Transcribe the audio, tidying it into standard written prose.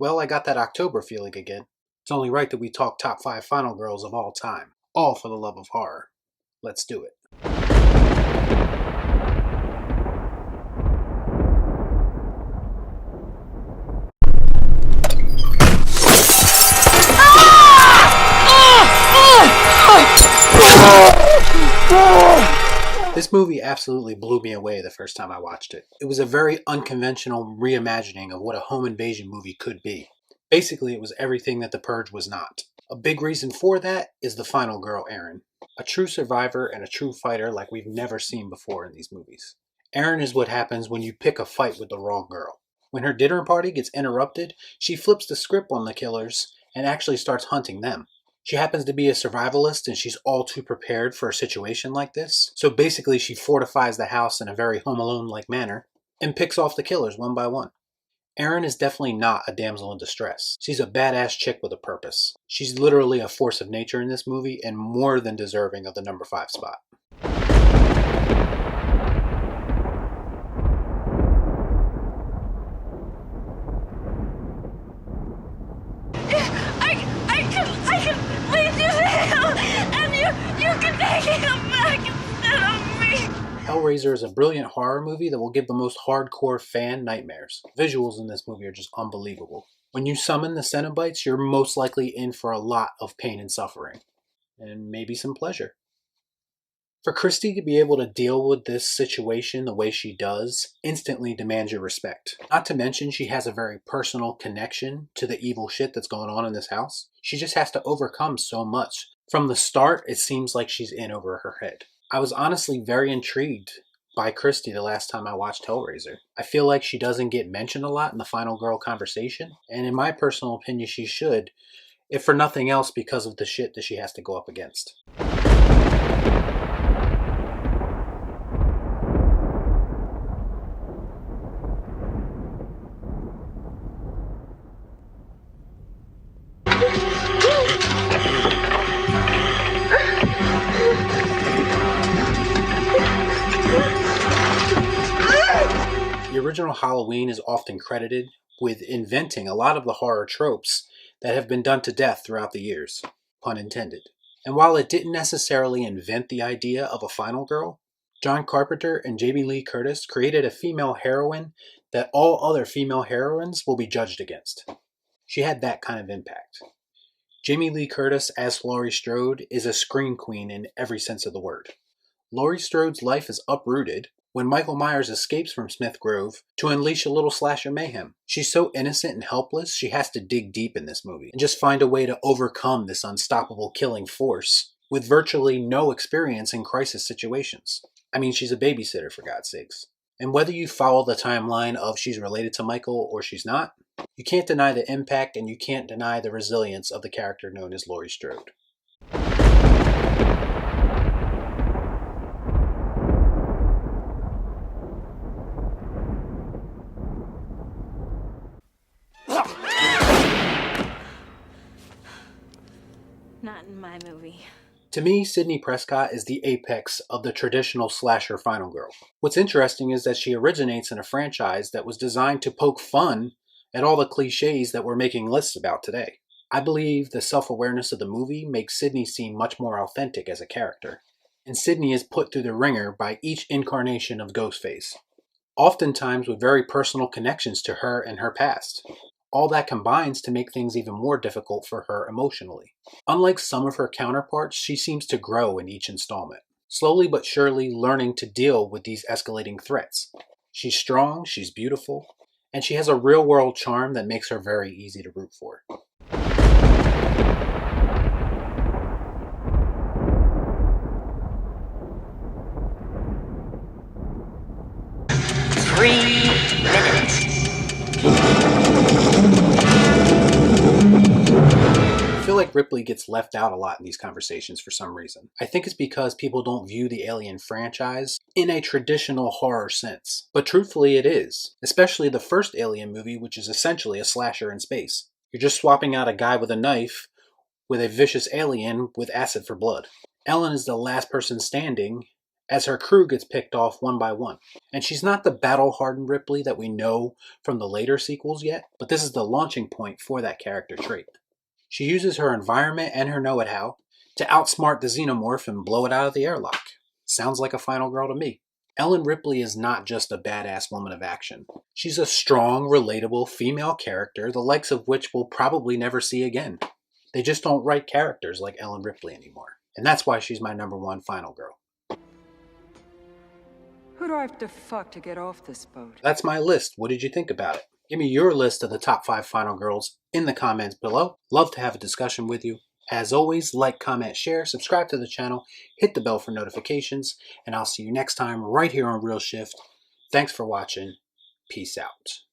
Well, I got that October feeling again. It's only right that we talk top 5 final girls of all time. All for the love of horror. Let's do it. This movie absolutely blew me away the first time I watched it. It was a very unconventional reimagining of what a home invasion movie could be. Basically, it was everything that The Purge was not. A big reason for that is the final girl, Erin. A true survivor and a true fighter like we've never seen before in these movies. Erin is what happens when you pick a fight with the wrong girl. When her dinner party gets interrupted, she flips the script on the killers and actually starts hunting them. She happens to be a survivalist and she's all too prepared for a situation like this. So basically she fortifies the house in a very Home Alone-like manner and picks off the killers one by one. Erin is definitely not a damsel in distress. She's a badass chick with a purpose. She's literally a force of nature in this movie and more than deserving of the number 5 spot. I can lead you to hell, and you can take him back instead of me. Hellraiser is a brilliant horror movie that will give the most hardcore fan nightmares. Visuals in this movie are just unbelievable. When you summon the Cenobites, you're most likely in for a lot of pain and suffering. And maybe some pleasure. For Christy to be able to deal with this situation the way she does instantly demands your respect. Not to mention she has a very personal connection to the evil shit that's going on in this house. She just has to overcome so much. From the start, it seems like she's in over her head. I was honestly very intrigued by Christy the last time I watched Hellraiser. I feel like she doesn't get mentioned a lot in the final girl conversation, and in my personal opinion she should, if for nothing else because of the shit that she has to go up against. The original Halloween is often credited with inventing a lot of the horror tropes that have been done to death throughout the years, pun intended. And while it didn't necessarily invent the idea of a final girl, John Carpenter and Jamie Lee Curtis created a female heroine that all other female heroines will be judged against. She had that kind of impact. Jamie Lee Curtis as Laurie Strode is a scream queen in every sense of the word. Laurie Strode's life is uprooted when Michael Myers escapes from Smith Grove to unleash a little slasher mayhem. She's so innocent and helpless, she has to dig deep in this movie and just find a way to overcome this unstoppable killing force with virtually no experience in crisis situations. I mean, she's a babysitter, for God's sakes. And whether you follow the timeline of she's related to Michael or she's not, you can't deny the impact and you can't deny the resilience of the character known as Laurie Strode. Not in my movie. To me, Sidney Prescott is the apex of the traditional slasher final girl. What's interesting is that she originates in a franchise that was designed to poke fun at all the cliches that we're making lists about today. I believe the self-awareness of the movie makes Sidney seem much more authentic as a character. And Sidney is put through the ringer by each incarnation of Ghostface, oftentimes with very personal connections to her and her past. All that combines to make things even more difficult for her emotionally. Unlike some of her counterparts, she seems to grow in each installment, slowly but surely learning to deal with these escalating threats. She's strong, she's beautiful, and she has a real-world charm that makes her very easy to root for. I feel like Ripley gets left out a lot in these conversations for some reason. I think it's because people don't view the Alien franchise in a traditional horror sense. But truthfully it is, especially the first Alien movie, which is essentially a slasher in space. You're just swapping out a guy with a knife with a vicious alien with acid for blood. Ellen is the last person standing, as her crew gets picked off one by one. And she's not the battle-hardened Ripley that we know from the later sequels yet, but this is the launching point for that character trait. She uses her environment and her know-it-how to outsmart the xenomorph and blow it out of the airlock. Sounds like a final girl to me. Ellen Ripley is not just a badass woman of action. She's a strong, relatable female character, the likes of which we'll probably never see again. They just don't write characters like Ellen Ripley anymore. And that's why she's my #1 final girl. Who do I have to fuck to get off this boat? That's my list. What did you think about it? Give me your list of the top 5 final girls in the comments below. Love to have a discussion with you. As always, like, comment, share, subscribe to the channel, hit the bell for notifications, and I'll see you next time right here on Real Shift. Thanks for watching. Peace out.